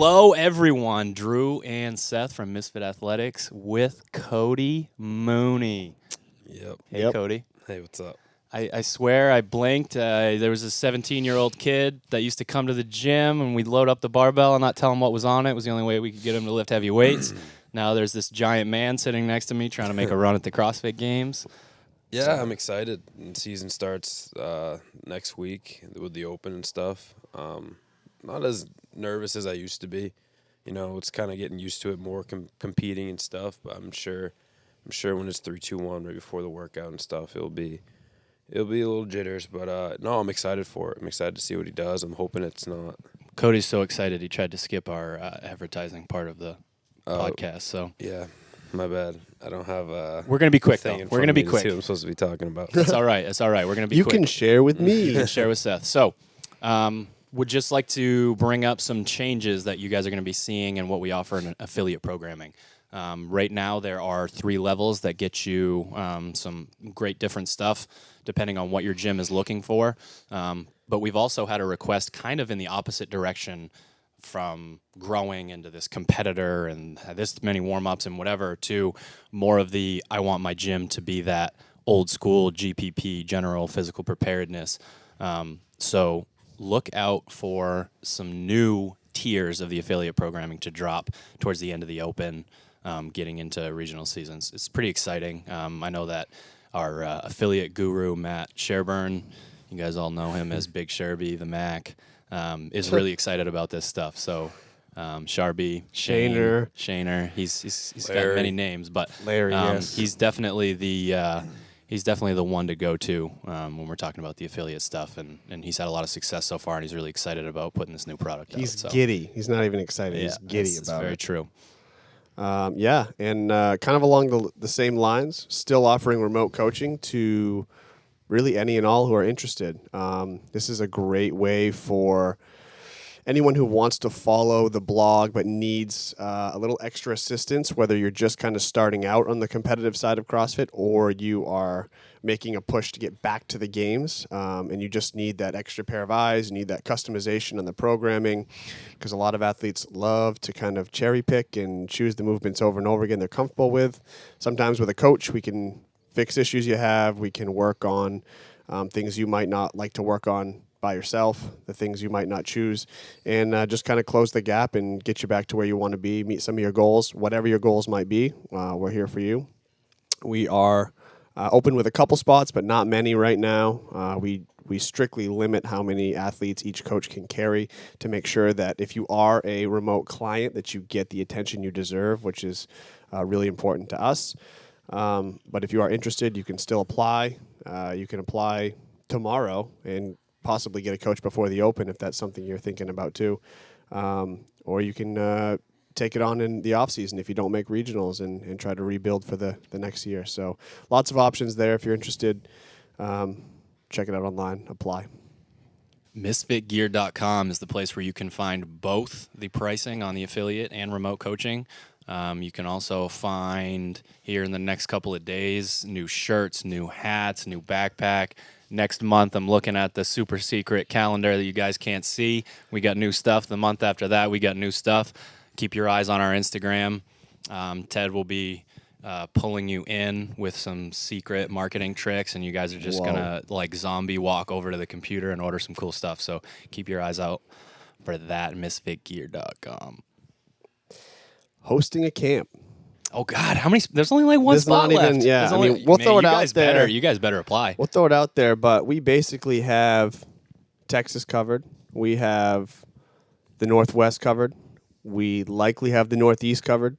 Hello, everyone. Drew and Seth from Misfit Athletics with Cody Mooney. Yep. Hey, Cody. Hey, what's up? I swear I blinked. There was a 17-year-old kid that used to come to the gym, and we'd load up the barbell and not tell him what was on it. It was the only way we could get him to lift heavy weights. Now there's this giant man sitting next to me trying to make a run at the CrossFit Games. Yeah, So- I'm excited. And season starts next week with the Open and stuff. Not as nervous as I used to be. You know, it's kind of getting used to it more, competing and stuff. But I'm sure when it's 3, 2, 1 right before the workout and stuff, it'll be a little jitters. But no, I'm excited for it. I'm excited to see what he does. I'm hoping it's not. Cody's so excited he tried to skip our advertising part of the podcast. So Yeah, my bad. I don't have we're gonna be quick thing though. in We're front gonna of be me to quick. see what I'm supposed to be talking about. It's all right. It's all right. We're gonna be You quick. can share with me. Share with Seth. So, would just like to bring up some changes that you guys are going to be seeing and what we offer in affiliate programming. Right now, there are 3 levels that get you some great different stuff depending on what your gym is looking for. But we've also had a request kind of in the opposite direction from growing into this competitor and this many warm-ups and whatever to more of the I want my gym to be that old school GPP, general physical preparedness. So look out for some new tiers of the affiliate programming to drop towards the end of the Open, getting into regional seasons. It's pretty exciting. I know that our affiliate guru, Matt Sherburne, you guys all know him as Big Sherby, the Mac, is really excited about this stuff. So Sharby, Shaner, he's got many names, but Larry, yes. he's definitely the one to go to when we're talking about the affiliate stuff, and he's had a lot of success so far, and he's really excited about putting this new product out. He's So, giddy. He's not even excited. yeah, He's giddy it's about very it. true. Yeah, and kind of along the same lines, still offering remote coaching to really any and all who are interested. This is a great way for anyone who wants to follow the blog but needs a little extra assistance, whether you're just kind of starting out on the competitive side of CrossFit or you are making a push to get back to the games, and you just need that extra pair of eyes, you need that customization on the programming, because a lot of athletes love to kind of cherry pick and choose the movements over and over again they're comfortable with. Sometimes with a coach, we can fix issues you have. We can work on things you might not like to work on by yourself, the things you might not choose, and just kind of close the gap and get you back to where you want to be, meet some of your goals, whatever your goals might be. We're here for you. We are open with a couple spots, but not many right now. We strictly limit how many athletes each coach can carry to make sure that if you are a remote client, that you get the attention you deserve, which is really important to us. But if you are interested, you can still apply. You can apply tomorrow and possibly get a coach before the Open if that's something you're thinking about too. Or you can take it on in the off season if you don't make regionals and try to rebuild for the next year. So lots of options there. If you're interested, check it out online, apply. Misfitgear.com is the place where you can find both the pricing on the affiliate and remote coaching. You can also find here in the next couple of days new shirts, new hats, new backpack. Next month, I'm looking at the super secret calendar that you guys can't see. We got new stuff. The month after that, we got new stuff. Keep your eyes on our Instagram. Ted will be pulling you in with some secret marketing tricks, and you guys are just going to like zombie walk over to the computer and order some cool stuff. So keep your eyes out for that, misfitgear.com. Hosting a camp. Oh, God, how many? There's only like one There's spot not even- left. yeah, There's I only, mean, we'll throw it you out guys there. You guys better apply. We'll throw it out there, but we basically have Texas covered. We have the Northwest covered. We likely have the Northeast covered.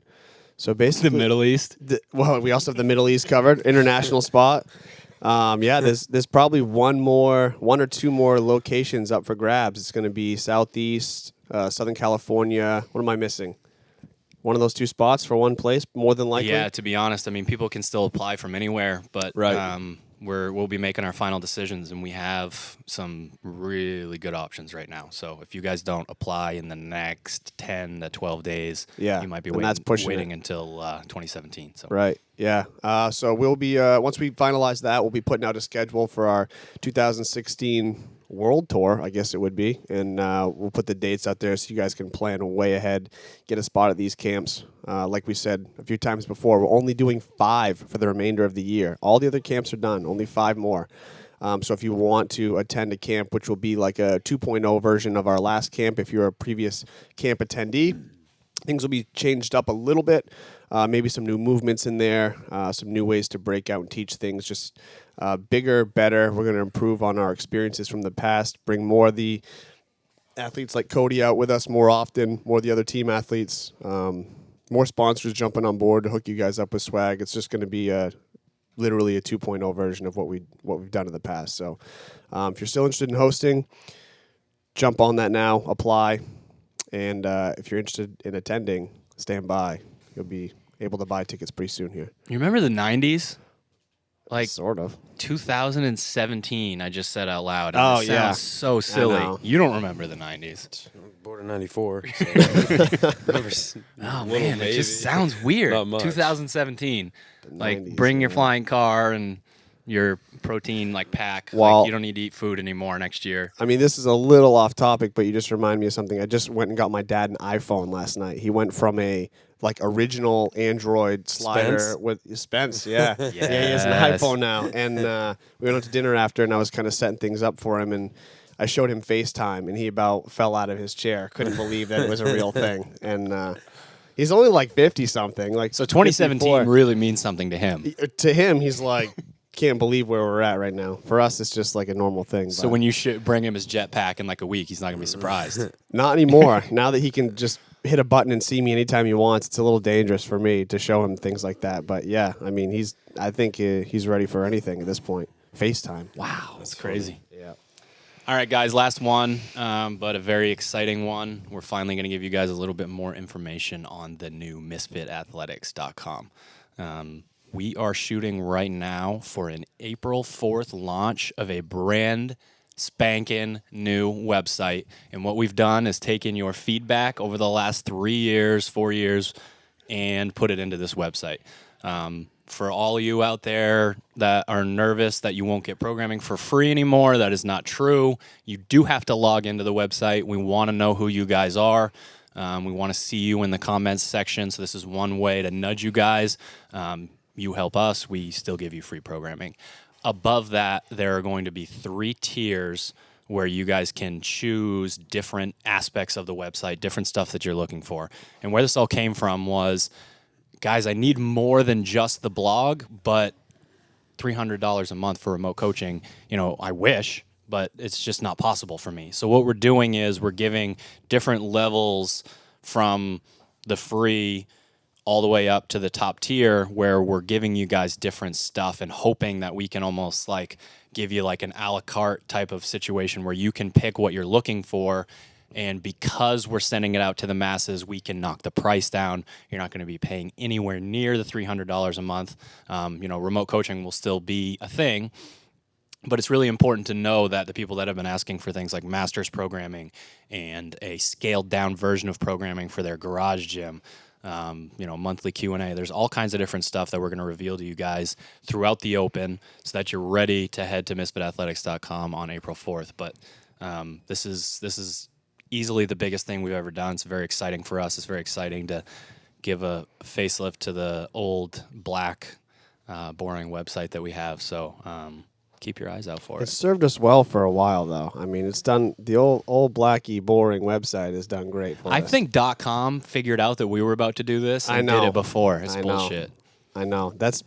So basically, The Middle East. We also have the Middle East covered, international spot. There's probably one or two more locations up for grabs. It's going to be Southeast, Southern California. What am I missing? One of those 2 spots for one place, more than likely. Yeah, to be honest, I mean, people can still apply from anywhere, but Right. we'll be making our final decisions, and we have some really good options right now. So if you guys don't apply in the next 10 to 12 days, Yeah, you might be and that's pushing waiting it. until 2017. So Right. Yeah. So we'll be once we finalize that, we'll be putting out a schedule for our 2016 world tour, I guess it would be. And we'll put the dates out there so you guys can plan way ahead, get a spot at these camps. Like we said a few times before, we're only doing 5 for the remainder of the year. All the other camps are done, only 5 more. So if you want to attend a camp, which will be like a 2.0 version of our last camp, if you're a previous camp attendee, things will be changed up a little bit. Maybe some new movements in there, some new ways to break out and teach things, just bigger, better. We're going to improve on our experiences from the past, bring more of the athletes like Cody out with us more often, more of the other team athletes, more sponsors jumping on board to hook you guys up with swag. It's just going to be literally a 2.0 version of what we've done in the past. So if you're still interested in hosting, jump on that now, apply. And if you're interested in attending, stand by. You'll be able to buy tickets pretty soon here. You remember the 90s? Like Sort of. 2017, I just said out loud. And Oh, it yeah. sounds so silly. know. You don't remember the 90s. Born in 94. So Oh, man, it just sounds weird. Not much. 2017. Like, 90s, bring your yeah. flying car and your protein, like, pack. Well- Like, you don't need to eat food anymore next year. I mean, this is a little off topic, but you just remind me of something. I just went and got my dad an iPhone last night. He went from a original Android slider Spence? with Spence, yeah. Yeah, he has an Yes. iPhone now. And we went out to dinner after, and I was kind of setting things up for him, and I showed him FaceTime, and he about fell out of his chair. Couldn't believe that it was a real thing. And he's only like 50-something. Like So 2017 54. really means something to him. To him, he's like, can't believe where we're at right now. For us, it's just like a normal thing. So but when you bring him his jetpack in like a week, he's not going to be surprised. not anymore. Now that he can just hit a button and see me anytime he wants, it's a little dangerous for me to show him things like that. But yeah, I mean, I think he's ready for anything at this point. FaceTime. Wow, that's crazy. Yeah. All right, guys, last one, but a very exciting one. We're finally going to give you guys a little bit more information on the new MisfitAthletics.com. We are shooting right now for an April 4th launch of a brand spanking new website. And what we've done is taken your feedback over the last 3 years, 4 years, and put it into this website. For all of you out there that are nervous that you won't get programming for free anymore, that is not true. You do have to log into the website. We want to know who you guys are. We want to see you in the comments section. So this is one way to nudge you guys. You help us, we still give you free programming. Above that, there are going to be 3 tiers where you guys can choose different aspects of the website, different stuff that you're looking for. And where this all came from was, guys, I need more than just the blog, but $300 a month for remote coaching, I wish, but it's just not possible for me. So what we're doing is we're giving different levels from the free all the way up to the top tier, where we're giving you guys different stuff and hoping that we can almost like give you like an a la carte type of situation where you can pick what you're looking for. And because we're sending it out to the masses, we can knock the price down. You're not going to be paying anywhere near the $300 a month. Remote coaching will still be a thing. But it's really important to know that the people that have been asking for things like master's programming and a scaled down version of programming for their garage gym, monthly Q&A. There's all kinds of different stuff that we're going to reveal to you guys throughout the open so that you're ready to head to misfitathletics.com on April 4th. But this is easily the biggest thing we've ever done. It's very exciting for us. It's very exciting to give a facelift to the old black, boring website that we have. So keep your eyes out for It's it. served us well for a while, though. I mean, it's done. The old blacky, boring website has done great for us. I think .com figured out that we were about to do this and I know. did it before. It's I know. bullshit. I know. That's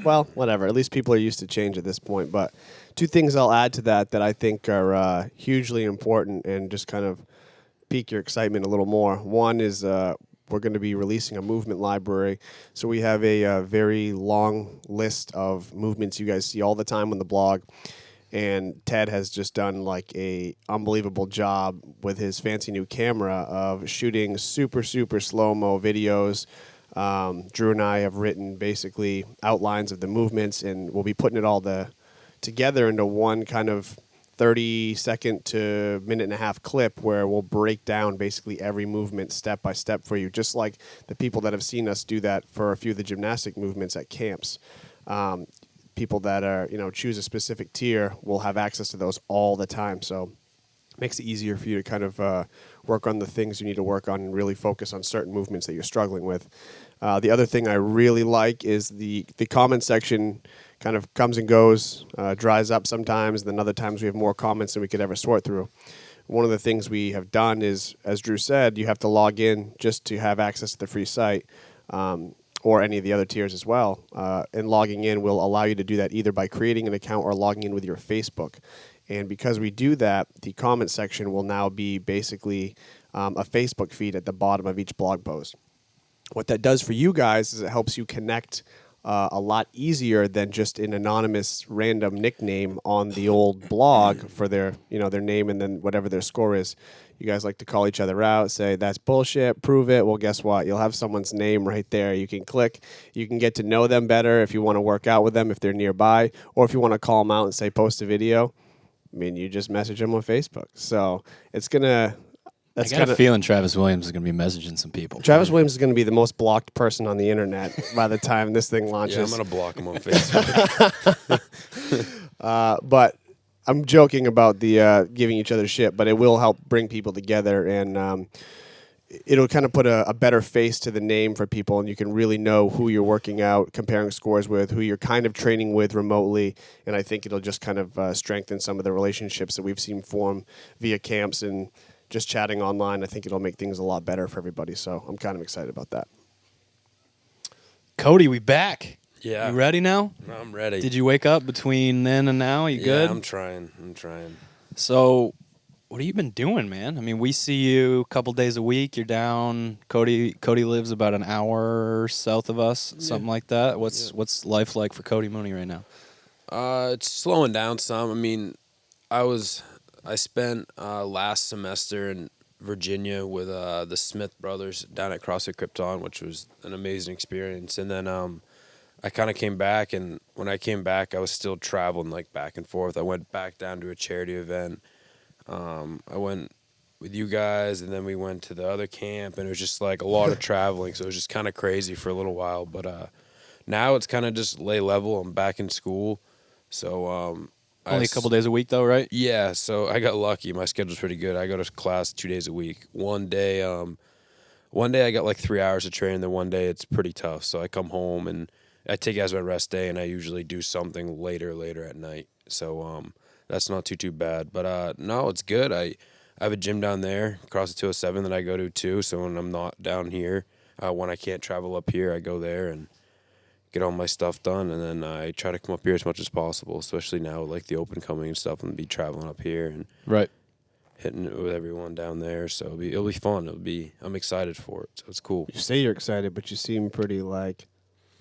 well, whatever. At least people are used to change at this point. But 2 things I'll add to that I think are hugely important and just kind of pique your excitement a little more. One is we're going to be releasing a movement library. So we have a very long list of movements you guys see all the time on the blog. And Ted has just done like a unbelievable job with his fancy new camera of shooting super, super slow-mo videos. Drew and I have written basically outlines of the movements, and we'll be putting it all together into one kind of 30-second to minute-and-a-half clip where we'll break down basically every movement step by step for you, just like the people that have seen us do that for a few of the gymnastic movements at camps. people that are, choose a specific tier will have access to those all the time. So it makes it easier for you to kind of work on the things you need to work on and really focus on certain movements that you're struggling with. The other thing I really like is the comment section kind of comes and goes, dries up sometimes, and then other times we have more comments than we could ever sort through. One of the things we have done is, as Drew said, you have to log in just to have access to the free site, or any of the other tiers as well. And logging in will allow you to do that either by creating an account or logging in with your Facebook. And because we do that, the comment section will now be basically a Facebook feed at the bottom of each blog post. What that does for you guys is it helps you connect a lot easier than just an anonymous random nickname on the old blog for their name and then whatever their score is. You guys like to call each other out, say that's bullshit, prove it. Well, guess what? You'll have someone's name right there. You can click. You can get to know them better if you want to work out with them if they're nearby, or if you want to call them out and say post a video. I mean, you just message them on Facebook. So it's gonna. That's I got a feeling Travis Williams is going to be messaging some people. Travis Williams is going to be the most blocked person on the internet by the time this thing launches. Yeah, I'm going to block him on Facebook. But I'm joking about the giving each other shit, but it will help bring people together, and it'll kind of put a better face to the name for people, and you can really know who you're working out, comparing scores with, who you're kind of training with remotely, and I think it'll just kind of strengthen some of the relationships that we've seen form via camps and just chatting online. I think it'll make things a lot better for everybody, so I'm kind of excited about that. Cody, we back. Yeah. You ready now? I'm ready. Did you wake up between then and now? You good? Yeah, I'm trying. So, what have you been doing, man? I mean, we see you a couple days a week. You're down. Cody lives about an hour south of us, something like that. What's life like for Cody Mooney right now? It's slowing down some. I mean, I spent last semester in Virginia with the Smith brothers down at CrossFit Krypton, which was an amazing experience. And then I kind of came back, and when I came back, I was still traveling like back and forth. I went back down to a charity event. I went with you guys, and then we went to the other camp, and it was just like a lot of traveling. So it was just kind of crazy for a little while. But now it's kind of just lay level. I'm back in school, so. Only a couple days a week, though, right? Yeah, so I got lucky. My schedule's pretty good. I go to class 2 days a week. One day I got like 3 hours of training, then one day it's pretty tough. So I come home and I take it as my rest day, and I usually do something later at night. So that's not too bad. But no, it's good. I have a gym down there, CrossFit 207, that I go to too. So when I'm not down here, when I can't travel up here, I go there and get all my stuff done, and then I try to come up here as much as possible, especially now with like the open coming and stuff, and be traveling up here and hitting it with everyone down there. So it'll be fun. I'm excited for it. So it's cool. You say you're excited, but you seem pretty like.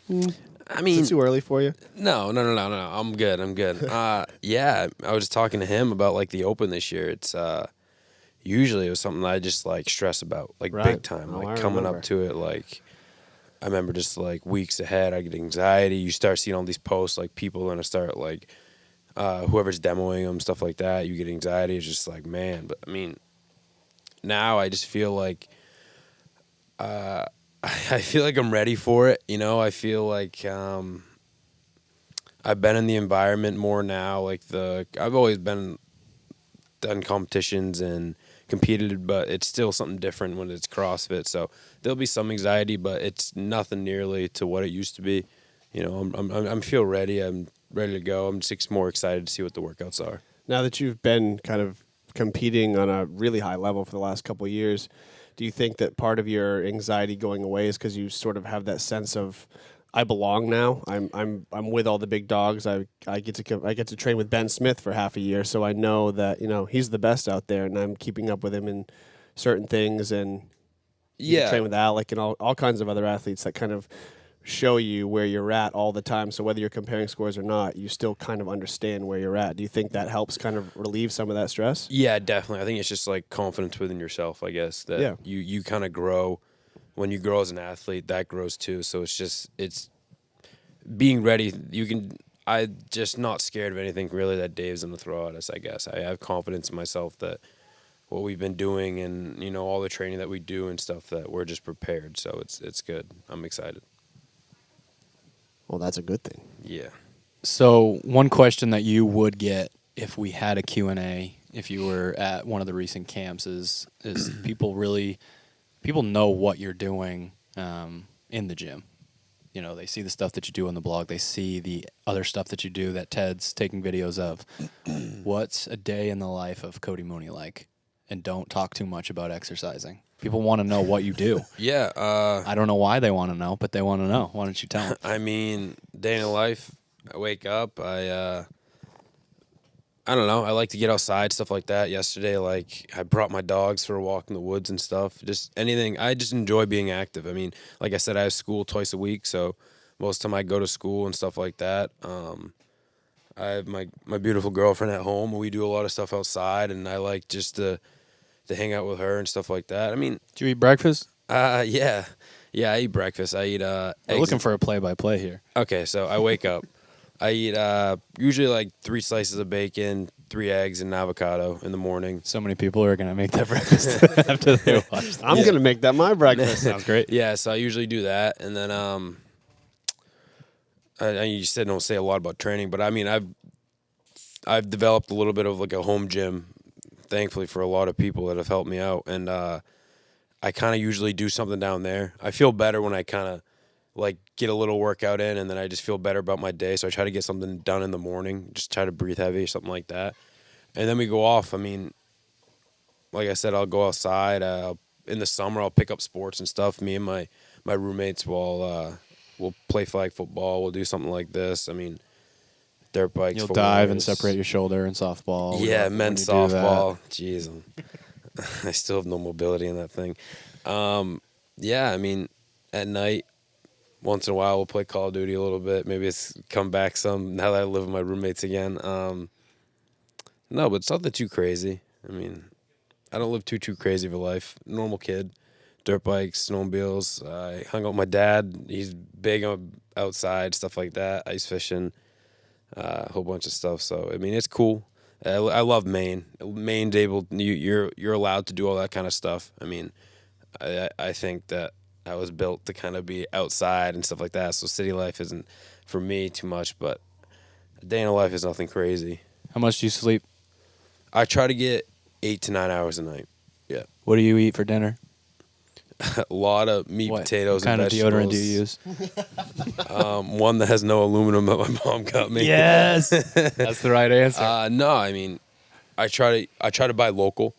I mean, is it too early for you? No. I'm good. Yeah, I was talking to him about like the open this year. It's usually it was something that I just like stress about, like big time, like coming up to it, like. I remember just like weeks ahead, I get anxiety. You start seeing all these posts, like people are gonna start like whoever's demoing them, stuff like that. You get anxiety. It's just like, man. But I mean, now I just feel like I feel like I'm ready for it. I feel like I've been in the environment more now. Like I've always done competitions and competed, but it's still something different when it's CrossFit. So there'll be some anxiety, but it's nothing nearly to what it used to be. I'm feel ready. I'm ready to go. I'm just more excited to see what the workouts are. Now that you've been kind of competing on a really high level for the last couple of years, do you think that part of your anxiety going away is because you sort of have that sense of I belong now. I'm with all the big dogs. I get to train with Ben Smith for half a year, so I know that he's the best out there, and I'm keeping up with him in certain things, and train with Alec and all kinds of other athletes that kind of show you where you're at all the time. So whether you're comparing scores or not, you still kind of understand where you're at. Do you think that helps kind of relieve some of that stress? Yeah, definitely. I think it's just like confidence within yourself, I guess, that you kind of grow. When you grow as an athlete, that grows too. So it's being ready. I'm just not scared of anything really that Dave's going to throw at us, I guess. I have confidence in myself that what we've been doing and, all the training that we do and stuff, that we're just prepared. So it's good. I'm excited. Well, that's a good thing. Yeah. So one question that you would get if we had a Q&A, if you were at one of the recent camps, is people know what you're doing in the gym. You know, they see the stuff that you do on the blog. They see the other stuff that you do that Ted's taking videos of. What's a day in the life of Cody Mooney like? And don't talk too much about exercising. People want to know what you do. Yeah. I don't know why they want to know, but they want to know. Why don't you tell them? I mean, day in the life, I wake up, I don't know, I like to get outside, stuff like that. Yesterday, like, I brought my dogs for a walk in the woods and stuff. Just anything. I just enjoy being active. I mean, like I said, I have school twice a week, so most of the time I go to school and stuff like that. I have my beautiful girlfriend at home. We do a lot of stuff outside, and I like just to hang out with her and stuff like that. I mean, Do you eat breakfast? yeah, I eat breakfast. I eat We're eggs. looking for a play-by-play here. Okay, so I wake up. I eat usually like 3 slices of bacon, 3 eggs, and an avocado in the morning. So many people are going to make that breakfast after they watch that. I'm going to make that my breakfast. Sounds great. Yeah, so I usually do that, and then you said don't say a lot about training, but I mean I've developed a little bit of like a home gym, thankfully for a lot of people that have helped me out, and I kind of usually do something down there. I feel better when I kind of like get a little workout in, and then I just feel better about my day. So I try to get something done in the morning, just try to breathe heavy or something like that, and then we go off. I mean, like I said, I'll go outside. In the summer, I'll pick up sports and stuff. Me and my roommates will we'll play flag football. We'll do something like this. I mean, dirt bikes. You'll 4 dive and wheelers. separate your shoulder in softball. Yeah, when men's you do that. softball. Jeez, I still have no mobility in that thing. Yeah, I mean, at night, once in a while, we'll play Call of Duty a little bit. Maybe it's come back some now that I live with my roommates again. No, but it's nothing too crazy. I mean, I don't live too crazy of a life. Normal kid. Dirt bikes, snowmobiles. I hung out with my dad. He's big on outside, stuff like that. Ice fishing, a whole bunch of stuff. So, I mean, it's cool. I love Maine. Maine's able. You're allowed to do all that kind of stuff. I mean, I think that I was built to kind of be outside and stuff like that. So city life isn't for me too much, but a day in a life is nothing crazy. How much do you sleep? I try to get 8 to 9 hours a night. Yeah, What do you eat for dinner? a lot of meat, What potatoes, kind and of vegetables. deodorant do you use? One that has no aluminum that my mom got me. Yes, that's the right answer. No, I mean, I try to buy local.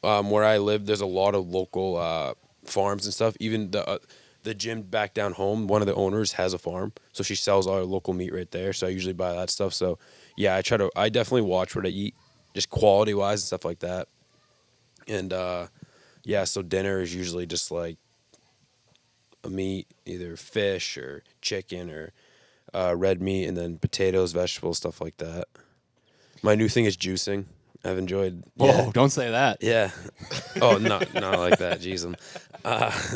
Where I live, there's a lot of local farms and stuff. Even the gym back down home, one of the owners has a farm, so she sells all our local meat right there. So I usually buy that stuff. So yeah, I definitely watch what I eat, just quality wise and stuff like that. And yeah, so dinner is usually just like a meat, either fish or chicken or red meat, and then potatoes, vegetables, stuff like that. My new thing is juicing. I've enjoyed. Whoa, don't say that. Yeah. Oh, no, not like that. Jeez.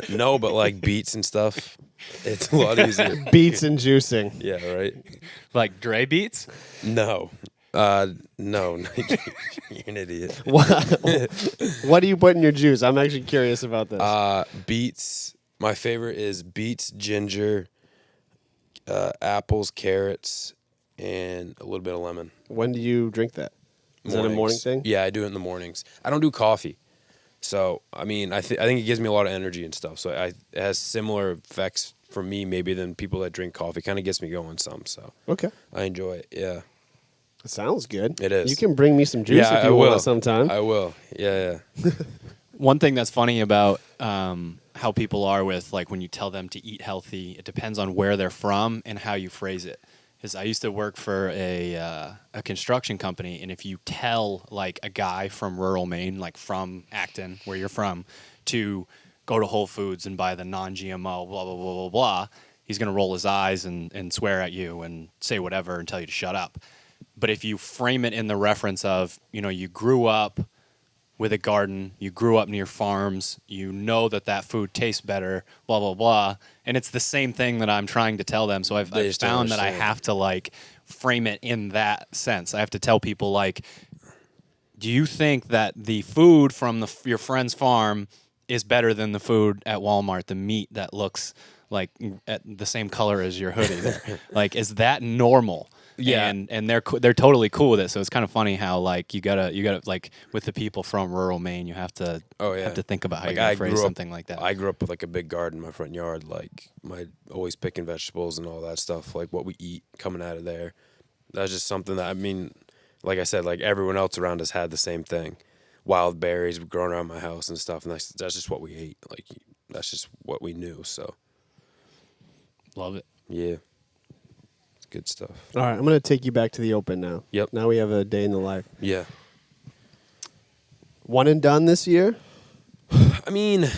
No, but like beets and stuff. It's a lot easier. Beets and juicing. Yeah, right? Like Dre beats? No. No. You're an idiot. What do you put in your juice? I'm actually curious about this. Beets. My favorite is beets, ginger, apples, carrots, and a little bit of lemon. When do you drink that? Is that a morning Mornings. thing? Yeah, I do it in the mornings. I don't do coffee. So, I mean, I think it gives me a lot of energy and stuff. So it has similar effects for me maybe than people that drink coffee. Kind of gets me going some. So Okay. I enjoy it. Yeah. It sounds good. It is. You can bring me some juice Yeah, if I you will. want sometime. I will. Yeah. One thing that's funny about how people are with, like, when you tell them to eat healthy, it depends on where they're from and how you phrase it. Because I used to work for a construction company, and if you tell, like, a guy from rural Maine, like from Acton, where you're from, to go to Whole Foods and buy the non-GMO, blah, blah, blah, blah, blah, he's going to roll his eyes and swear at you and say whatever and tell you to shut up. But if you frame it in the reference of, you know, you grew up with a garden, you grew up near farms, you know that food tastes better, blah, blah, blah. And it's the same thing that I'm trying to tell them. So I've just don't found that I understand. have to, like, frame it in that sense. I have to tell people, like, do you think that the food from your friend's farm is better than the food at Walmart, the meat that looks like at the same color as your hoodie there? Like, is that normal? Yeah. and they're totally cool with it. So it's kind of funny how like you gotta like with the people from rural Maine, you have to have to think about how Like, you're gonna I phrase grew up- something like that. I grew up with like a big garden in my front yard, like always picking vegetables and all that stuff, like what we eat coming out of there. That's just something that, I mean, like I said, like everyone else around us had the same thing. Wild berries growing around my house and stuff, and that's just what we ate. Like, that's just what we knew. So Love it. yeah, it's good stuff. All right, I'm going to take you back to the open now. Yep. Now we have a day in the life. Yeah. One and done this year? I mean,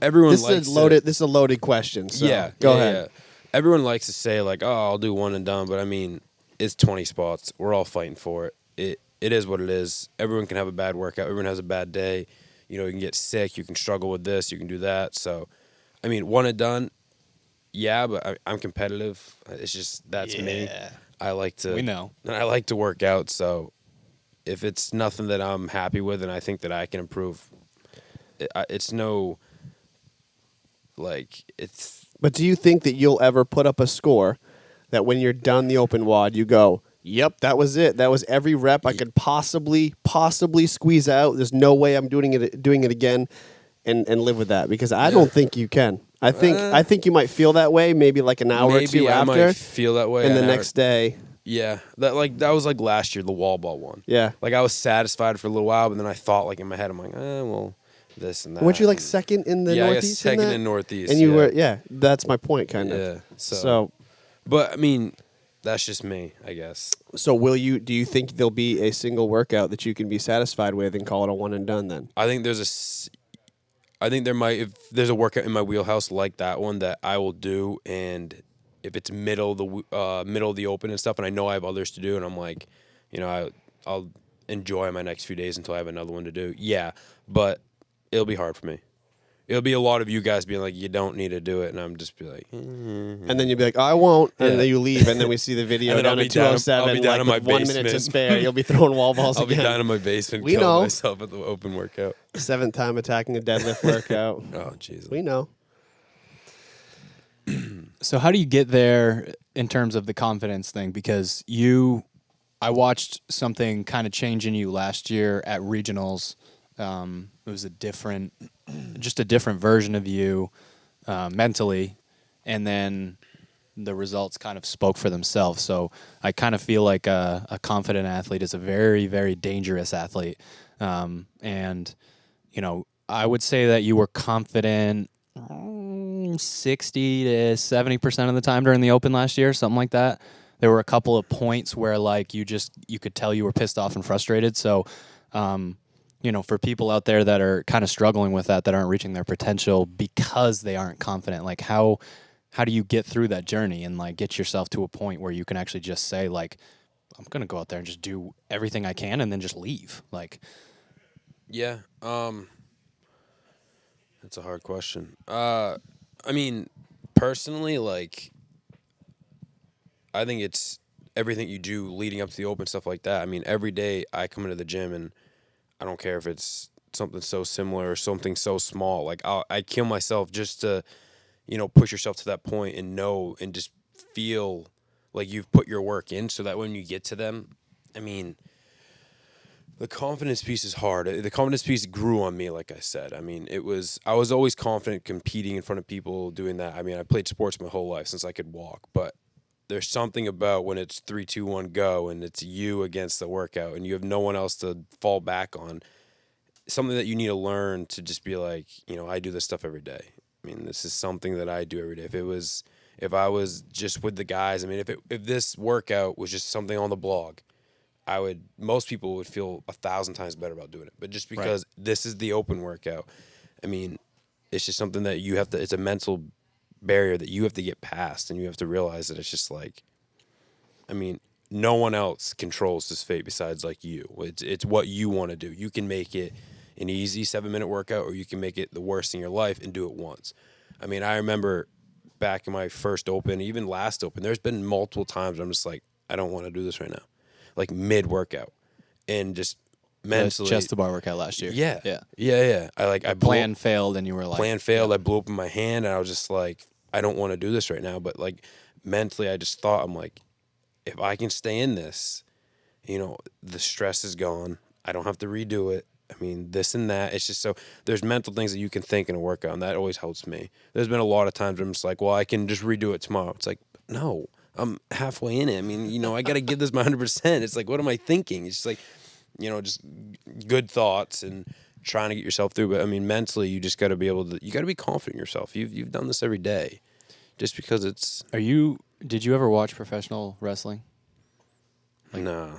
everyone This likes is loaded. This is a loaded question. So yeah. go yeah, ahead. yeah. Everyone likes to say like, "Oh, I'll do one and done," but I mean, it's 20 spots. We're all fighting for it. It is what it is. Everyone can have a bad workout. Everyone has a bad day. You know, you can get sick. You can struggle with this. You can do that. So, I mean, one and done. Yeah, but I'm competitive. It's just that's me. Yeah. I like to. We know. And I like to work out. So, if it's nothing that I'm happy with, and I think that I can improve, it's no. Like it's. But do you think that you'll ever put up a score that when you're done the open WOD, you go, "Yep, that was it. That was every rep I could possibly squeeze out. There's no way I'm doing it again," and live with that? Because I don't think you can. I think you might feel that way maybe like an hour or two I after, might feel that way, and the an next hour. day. Yeah, that was like last year, the wall ball one. Yeah. Like I was satisfied for a little while, but then I thought like in my head, I'm like, well, this and that. Weren't you like second in the yeah, Northeast? I guess second that? in Northeast. And you yeah. were, that's my point, kind of. Yeah. So, but I mean, that's just me, I guess. so do you think there'll be a single workout that you can be satisfied with and call it a one and done then? I think if there's a workout in my wheelhouse like that one that I will do, and if it's middle of the open and stuff, and I know I have others to do, and I'm like, you know, I'll enjoy my next few days until I have another one to do. Yeah, but it'll be hard for me. It'll be a lot of you guys being like, you don't need to do it, and I'm just be like, And then you'll be like, I won't, and Yeah. then you leave, and then we see the video And then down I'll at be down- 207, I'll be down like in my with 1 minute to basement. spare. You'll be throwing wall balls I'll be again. down in my basement, We killing know. myself at the open workout. 7th time attacking a deadlift workout. Oh, jeez. We know. So how do you get there in terms of the confidence thing? Because I watched something kind of change in you last year at regionals. It was just a different version of you mentally, and then the results kind of spoke for themselves. So I kind of feel like a confident athlete is a very, very dangerous athlete. And, you know, I would say that you were confident 60 to 70% of the time during the open last year, something like that. There were a couple of points where like you could tell you were pissed off and frustrated. So, you know, for people out there that are kind of struggling with that aren't reaching their potential because they aren't confident, like how do you get through that journey and like get yourself to a point where you can actually just say like, I'm going to go out there and just do everything I can and then just leave? Like, Yeah. That's a hard question. I mean, personally, like, I think it's everything you do leading up to the open, stuff like that. I mean, every day I come into the gym and I don't care if it's something so similar or something so small. Like, I kill myself just to, you know, push yourself to that point and know and just feel like you've put your work in so that when you get to them, I mean, the confidence piece is hard. The confidence piece grew on me, like I said. I mean, I was always confident competing in front of people, doing that. I mean, I played sports my whole life since I could walk, but there's something about when it's 3, 2, 1, go, and it's you against the workout, and you have no one else to fall back on. Something that you need to learn to just be like, you know, I do this stuff every day. I mean, this is something that I do every day. If I was just with the guys, I mean, if this workout was just something on the blog, most people would feel 1,000 times better about doing it. But just because this is the open workout, I mean, it's just something that it's a mental barrier that you have to get past, and you have to realize that it's just like, I mean, no one else controls this fate besides like you. It's what you want to do. You can make it an easy 7-minute workout, or you can make it the worst in your life and do it once. I mean, I remember back in my first open, even last open, there's been multiple times where I'm just like, I don't want to do this right now. Like mid-workout, and just mentally. chest to bar workout last year. Yeah. I Plan failed, and you were like, plan failed. I blew up in my hand, and I was just like, I don't want to do this right now. But like mentally, I just thought, I'm like, if I can stay in this, the stress is gone. I don't have to redo it. I mean, this and that. It's just so there's mental things that you can think in a workout, and that always helps me. There's been a lot of times where I'm just like, well, I can just redo it tomorrow. It's like, no, I'm halfway in it. I mean, I got to give this my 100%. It's like, what am I thinking? It's just like, just good thoughts and trying to get yourself through. But I mean, mentally, you just got to be you got to be confident in yourself. You've done this every day, just because it's. Did you ever watch professional wrestling? No.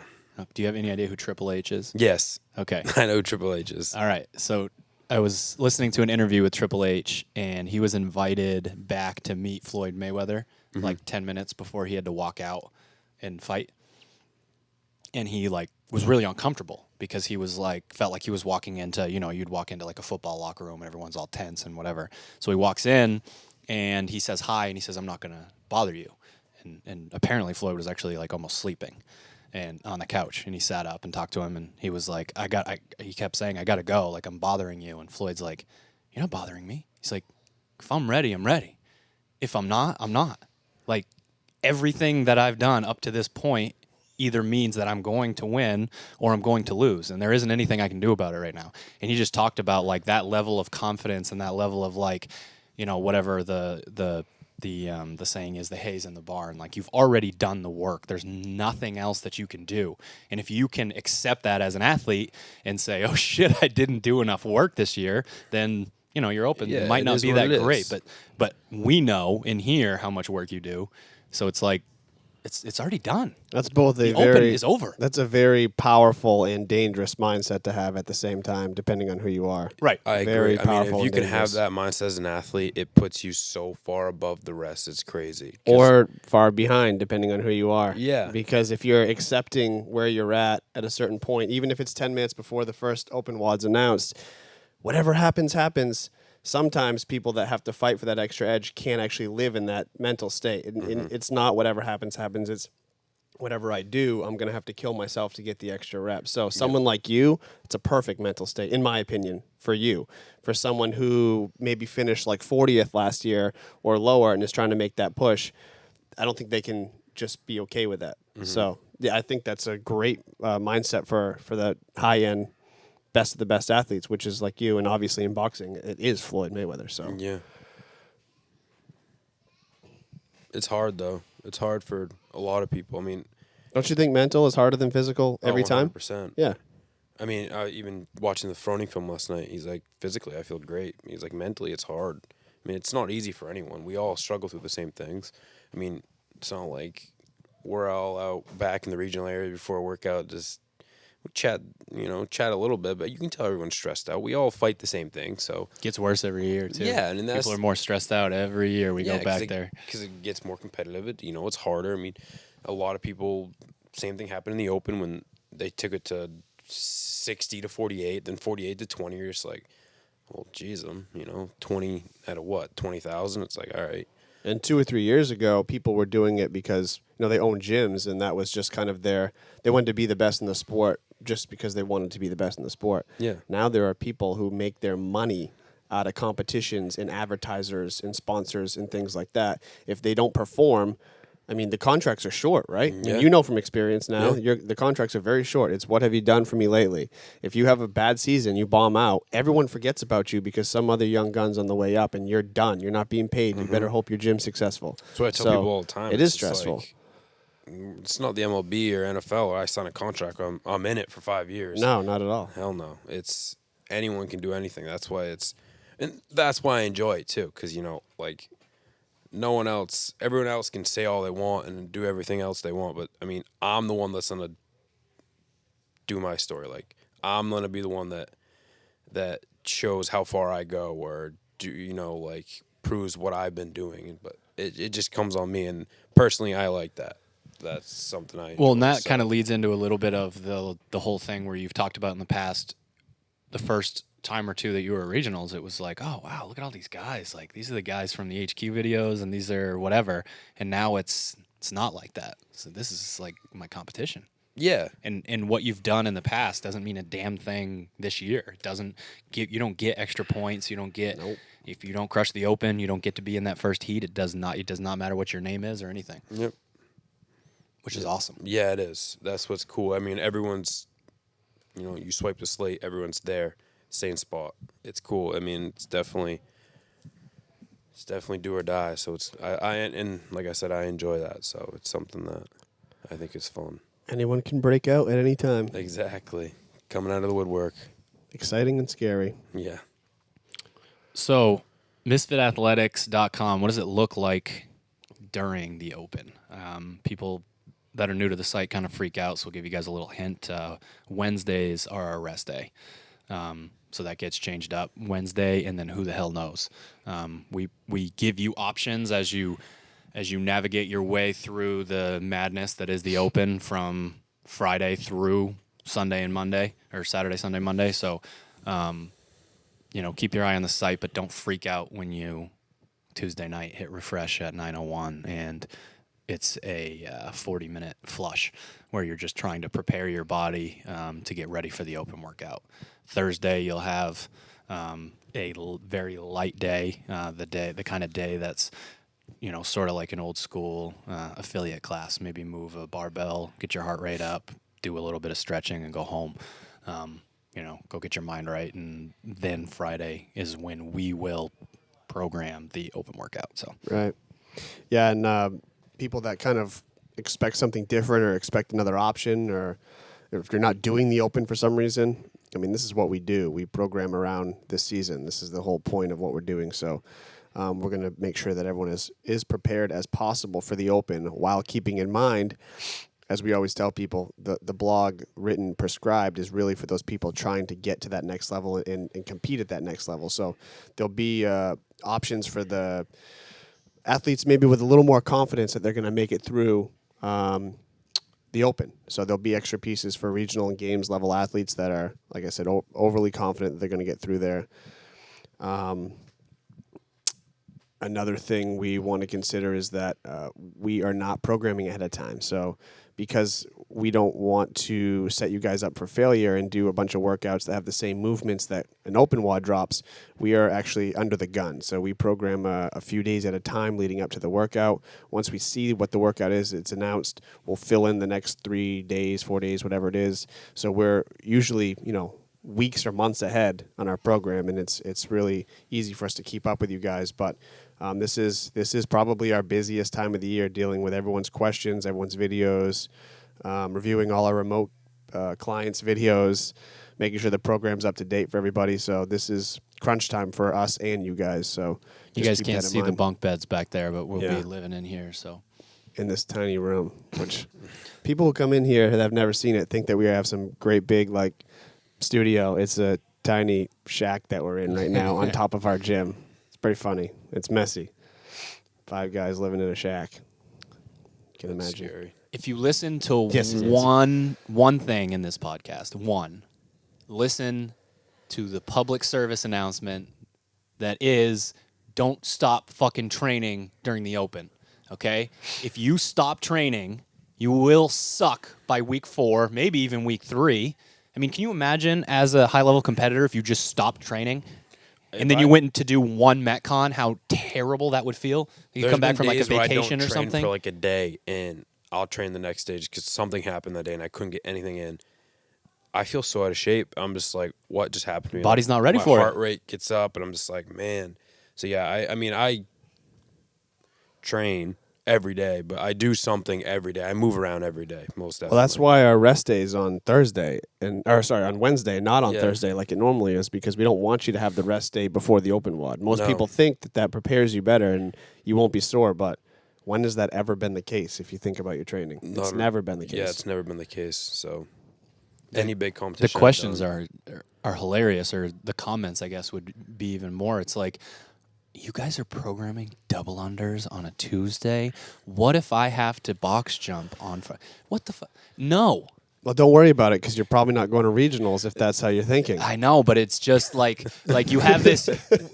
Do you have any idea who Triple H is? Yes. Okay. I know who Triple H is. All right. So I was listening to an interview with Triple H, and he was invited back to meet Floyd Mayweather like 10 minutes before he had to walk out and fight. And he was really uncomfortable because he was felt like he was walking into, you'd walk into like a football locker room and everyone's all tense and whatever. So he walks in and he says hi and he says, "I'm not going to bother you." And apparently Floyd was actually almost sleeping and on the couch, and he sat up and talked to him, and he was like, he kept saying, "I got to go. I'm bothering you." And Floyd's like, "You're not bothering me." He's like, "If I'm ready, I'm ready. If I'm not, I'm not." Everything that I've done up to this point either means that I'm going to win or I'm going to lose, and there isn't anything I can do about it right now. And he just talked about that level of confidence and that level of whatever the saying is, the Haze in the barn. You've already done the work. There's nothing else that you can do. And if you can accept that as an athlete and say, "Oh shit, I didn't do enough work this year," then you're open. Yeah, it might not be what that it great, is. but we know in here how much work you do. So it's it's already done. That's both The open is over. That's a very powerful and dangerous mindset to have at the same time, depending on who you are. Right. I Very agree. I mean, powerful if you and can have dangerous. that mindset as an athlete, it puts you so far above the rest. It's crazy. 'Cause- Or far behind, depending on who you are. Yeah. Because if you're accepting where you're at a certain point, even if it's 10 minutes before the first open WOD's announced, whatever happens, happens. Sometimes people that have to fight for that extra edge can't actually live in that mental state. And it's not whatever happens, happens. It's whatever I do, I'm going to have to kill myself to get the extra reps. So someone like you, it's a perfect mental state, in my opinion, for you. For someone who maybe finished 40th last year or lower and is trying to make that push, I don't think they can just be okay with that. So yeah, I think that's a great mindset for the high-end best of the best athletes, which is like you, and obviously in boxing, it is Floyd Mayweather. So Yeah. It's hard, though. It's hard for a lot of people. I mean, don't you think mental is harder than physical every time? 100%. Yeah. I mean, even watching the Froning film last night, he's like, physically, I feel great. He's like, mentally, it's hard. I mean, it's not easy for anyone. We all struggle through the same things. I mean, it's not like we're all out back in the regional area before a workout, just we chat a little bit, but you can tell everyone's stressed out. We all fight the same thing, so Gets worse every year too. Yeah, and that's, people are more stressed out every year we go back there. because it gets more competitive. It's harder. I mean, a lot of people, same thing happened in the Open when they took it to 60 to 48, then 48 to 20. You're just like, well, geez, 20 out of what, 20,000? It's like, all right. And 2 or 3 years ago, people were doing it because they own gyms, and that was just kind of they wanted to be the best in the sport just because they wanted to be the best in the sport. Yeah. Now there are people who make their money out of competitions and advertisers and sponsors and things like that. If they don't perform, I mean, the contracts are short, right? Yeah. You know from experience now, Yeah. the contracts are very short. It's what have you done for me lately? If you have a bad season, you bomb out, everyone forgets about you because some other young gun's on the way up and you're done. You're not being paid. You better hope your gym's successful. That's what I tell people all the time. It It's is just stressful. like, it's not the MLB or NFL where I sign a contract. I'm in it for 5 years. No, not at all. Hell no. It's anyone can do anything. That's why that's why I enjoy it too. Because no one else, everyone else can say all they want and do everything else they want. But I mean, I'm the one that's gonna do my story. I'm gonna be the one that shows how far I go, or proves what I've been doing. But it just comes on me, and personally, I like that. That's something I enjoy. Well, and that kind of leads into a little bit of the whole thing where you've talked about in the past, the first time or two that you were at regionals, it was like, oh wow, look at all these guys. These are the guys from the HQ videos, and these are whatever. And now it's not like that. So this is my competition. Yeah. And what you've done in the past doesn't mean a damn thing this year. You don't get extra points. You don't get if you don't crush the Open, you don't get to be in that first heat. It does not matter what your name is or anything. Yep. which is awesome. Yeah, it is. That's what's cool. I mean, everyone's, you swipe the slate, everyone's there, same spot. It's cool. I mean, it's definitely do or die. So and like I said, I enjoy that. So it's something that I think is fun. Anyone can break out at any time. Exactly. Coming out of the woodwork. Exciting and scary. Yeah. So, MisfitAthletics.com, what does it look like during the Open? People that are new to the site kind of freak out, so we'll give you guys a little hint. Wednesdays are our rest day. So that gets changed up Wednesday, and then who the hell knows? We give you options as you navigate your way through the madness that is the Open from Friday through Sunday and Monday, or Saturday, Sunday, Monday. So, keep your eye on the site, but don't freak out when you Tuesday night hit refresh at 9:01 and it's a 40-minute flush where you're just trying to prepare your body to get ready for the Open workout. Thursday, you'll have very light day, the kind of day that's sort of like an old school affiliate class. Maybe move a barbell, get your heart rate up, do a little bit of stretching, and go home. Go get your mind right, and then Friday is when we will program the Open workout. So right, yeah, and people that kind of expect something different or expect another option, or if you're not doing the Open for some reason, I mean, this is what we do. We program around this season. This is the whole point of what we're doing. So we're going to make sure that everyone is prepared as possible for the Open, while keeping in mind, as we always tell people, the blog written prescribed is really for those people trying to get to that next level and compete at that next level. So there'll be options for the athletes maybe with a little more confidence that they're going to make it through the Open. So there'll be extra pieces for regional and games level athletes that are, like I said, overly confident that they're going to get through there. Another thing we want to consider is that we are not programming ahead of time. So because we don't want to set you guys up for failure and do a bunch of workouts that have the same movements that an Open WOD drops, we are actually under the gun. So we program a few days at a time leading up to the workout. Once we see what the workout is, it's announced, we'll fill in the next 3 days, 4 days, whatever it is. So we're usually, weeks or months ahead on our program, and it's really easy for us to keep up with you guys. But this is probably our busiest time of the year, dealing with everyone's questions, everyone's videos, reviewing all our remote clients' videos, making sure the program's up to date for everybody. So this is crunch time for us and you guys. So you guys can't see the bunk beds back there, but we'll be living in here. So in this tiny room, which people who come in here that have never seen it think that we have some great big studio. It's a tiny shack that we're in right now on top of our gym. It's pretty funny. It's messy. 5 guys living in a shack. Can imagine. Scary. If you listen to one thing in this podcast, listen to the public service announcement that is, don't stop fucking training during the Open. Okay? If you stop training, you will suck by week 4, maybe even week 3. I mean, can you imagine as a high-level competitor if you just stopped training and then you went to do one Metcon, how terrible that would feel? You come back from a vacation or something? For a day, and I'll train the next day because something happened that day and I couldn't get anything in. I feel so out of shape. I'm just like, what just happened to me? Body's not ready for it. My heart rate gets up, and I'm just like, man. So, yeah, I train every day, but I do something every day. I move around every day, most definitely. Well, that's why our rest day is on on Wednesday, not on Thursday like it normally is, because we don't want you to have the rest day before the Open WOD. Most people think that prepares you better and you won't be sore, but when has that ever been the case if you think about your training? It's never been the case. Yeah, it's never been the case. So any big competition. The questions are hilarious, or the comments, I guess, would be even more. It's like, you guys are programming double unders on a Tuesday? What if I have to box jump on Friday? What the fuck? No. Well, don't worry about it, because you're probably not going to regionals if that's how you're thinking. I know, but it's just like you have this.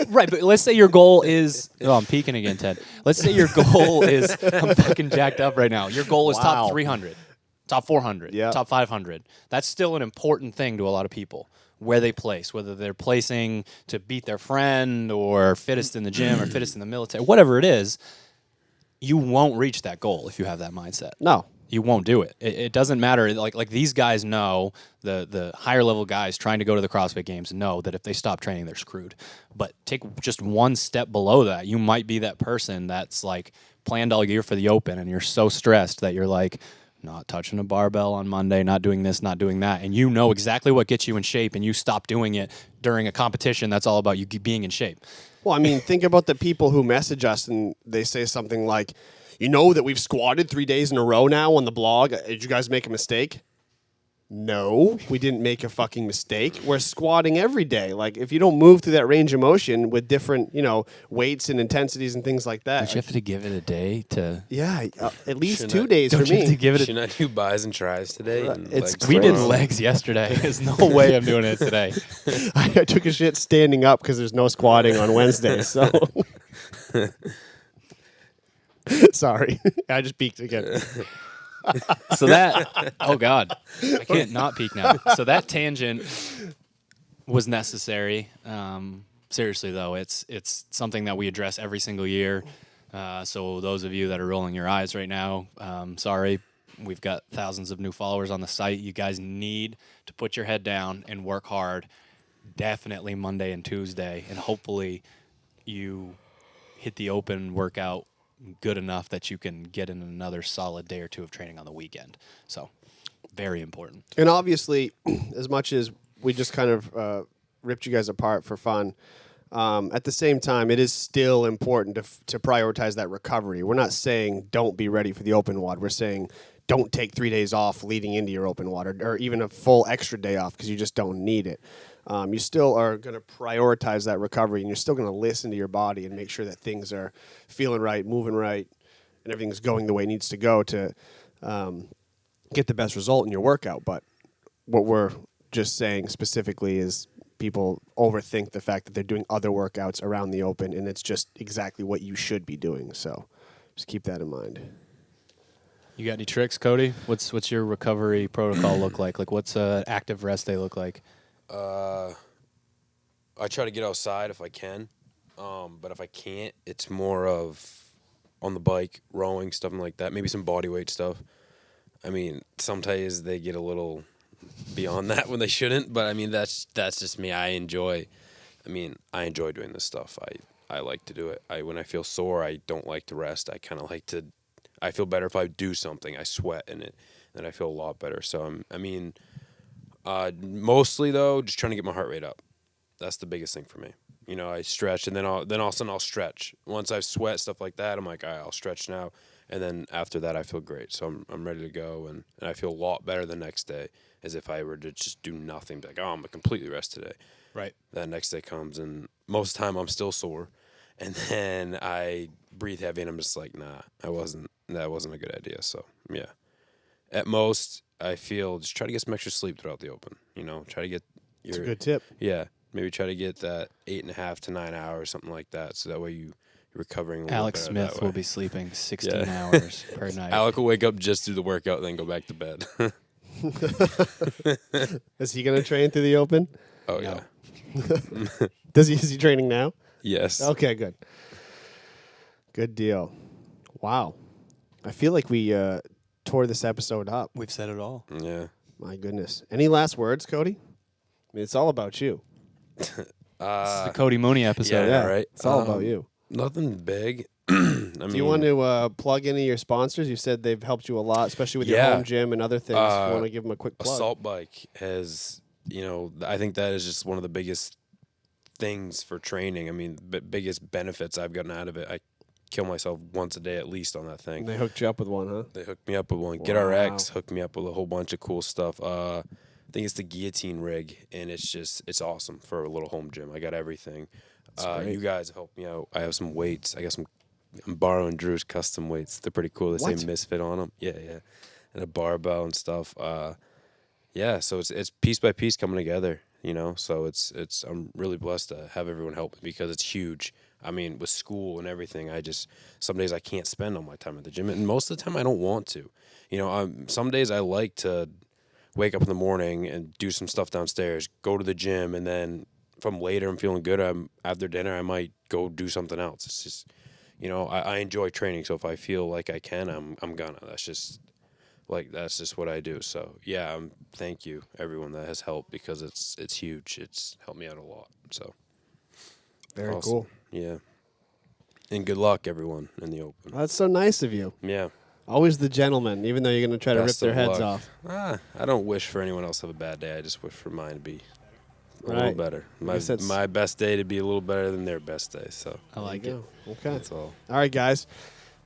Right, but let's say your goal is. Oh, I'm peeking again, Ted. Let's say your goal is. I'm fucking jacked up right now. Your goal is top 300, top 400, top 500. That's still an important thing to a lot of people. Where they place, whether they're placing to beat their friend or fittest in the gym or fittest in the military, whatever it is, you won't reach that goal if you have that mindset. No. you won't do it. It doesn't matter. Like these guys know, the higher level guys trying to go to the CrossFit Games know that if they stop training, they're screwed. But take just one step below that. You might be that person that's like planned all year for the Open, and you're so stressed that you're like, not touching a barbell on Monday, not doing this, not doing that. And you know exactly what gets you in shape, and you stop doing it during a competition that's all about you being in shape. Well, I mean, think about the people who message us and they say something like, you know that we've squatted 3 days in a row now on the blog. Did you guys make a mistake? No, we didn't make a fucking mistake. We're squatting every day. Like, if you don't move through that range of motion with different, weights and intensities and things like that. Don't you have to give it a day to... Yeah, at least Shouldn't 2 I- days for Don't you me. have to give it a... Should I do buys and tries today? And It's legs We did tomorrow? legs yesterday. There's no way I'm doing it today. I took a shit standing up because there's no squatting on Wednesday. So, sorry, I just peeked again. So that, oh God, I can't not peek now. So that tangent was necessary. Seriously though, it's something that we address every single year. So those of you that are rolling your eyes right now, sorry, we've got thousands of new followers on the site. You guys need to put your head down and work hard. Definitely Monday and Tuesday, and hopefully you hit the Open workout good enough that you can get in another solid day or two of training on the weekend. So, very important. And obviously, as much as we just kind of ripped you guys apart for fun, at the same time, it is still important to prioritize that recovery. We're not saying don't be ready for the open WOD. We're saying don't take 3 days off leading into your open WOD or even a full extra day off because you just don't need it. You still are going to prioritize that recovery, and you're still going to listen to your body and make sure that things are feeling right, moving right, and everything's going the way it needs to go to get the best result in your workout. But what we're just saying specifically is people overthink the fact that they're doing other workouts around the open, and it's just exactly what you should be doing. So just keep that in mind. You got any tricks, Cody? What's your recovery protocol look like? Like, what's an active rest day look like? I try to get outside if I can, but if I can't, it's more of on the bike, rowing, stuff like that. Maybe some body weight stuff. I mean, sometimes they get a little beyond that when they shouldn't, but I mean that's just me. I enjoy doing this stuff. I like to do it. When I feel sore, I don't like to rest. I feel better if I do something. I sweat in it, and I feel a lot better. So mostly though, just trying to get my heart rate up. That's the biggest thing for me. I stretch, and then all of a sudden I'll stretch. Once I sweat, stuff like that, I'm like, all right, I'll stretch now. And then after that, I feel great. So I'm ready to go, and I feel a lot better the next day as if I were to just do nothing. Be like, oh, I'm completely rest today. Right. That next day comes, and most of the time I'm still sore. And then I breathe heavy, and I'm just like, nah, that wasn't a good idea. So, yeah. At most, I feel just try to get some extra sleep throughout the open. Try to get your... That's a good tip. Yeah. Maybe try to get that 8.5 to 9 hours, something like that. So that way you're recovering a little Alex better Smith that way. will be sleeping 16 hours per night. Alec will wake up, just do the workout, then go back to bed. Is he going to train through the open? Oh, No. yeah. Is he training now? Yes. Okay, good. Good deal. Wow. I feel like we tore this episode up. We've said it all. Yeah. My goodness. Any last words, Cody? I mean, it's all about you. This is the Cody Mooney episode. Yeah, right. It's all about you. Nothing big. Do you want to plug any of your sponsors? You said they've helped you a lot, especially with your Yeah. home gym and other things. You want to give them a quick plug? Assault bike has, I think that is just one of the biggest things for training. I mean, biggest benefits I've gotten out of it. I kill myself once a day at least on that thing. And they hooked you up with one, huh? They hooked me up with one. Wow. GetRx hooked me up with a whole bunch of cool stuff. I think it's the guillotine rig, and it's awesome for a little home gym. I got everything. great. You guys helped me out. I have some weights. I'm borrowing Drew's custom weights. They're pretty cool. They What? say Misfit on them. Yeah. And a barbell and stuff. Yeah, so it's piece by piece coming together, So it's I'm really blessed to have everyone help me because it's huge. I mean, with school and everything, some days I can't spend all my time at the gym, and most of the time I don't want to. Some days I like to wake up in the morning and do some stuff downstairs, go to the gym, and then if I'm later, I'm feeling good, after dinner, I might go do something else. It's just, I enjoy training, so if I feel like I can, I'm gonna. That's just like that's just what I do. So yeah, thank you everyone that has helped because it's huge. It's helped me out a lot. So Very awesome. cool. Yeah, and good luck everyone in the open. That's so nice of you. Yeah, Always the gentleman, even though you're going to try to rip best their of heads luck. off. I don't wish for anyone else to have a bad day. I just wish for mine to be a little Right. better. guess that's- My best day to be a little better than their best day. So I like There it. you go. Okay. that's all. All right, guys.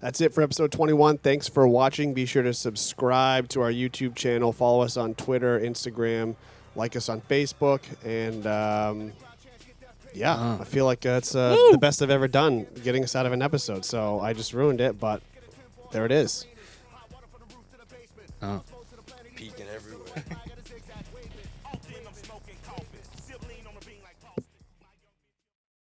That's it for episode 21. Thanks for watching. Be sure to subscribe to our YouTube channel. Follow us on Twitter, Instagram. Like us on Facebook. And, I feel like that's the best I've ever done getting us out of an episode. So I just ruined it, but there it is. Peeking everywhere.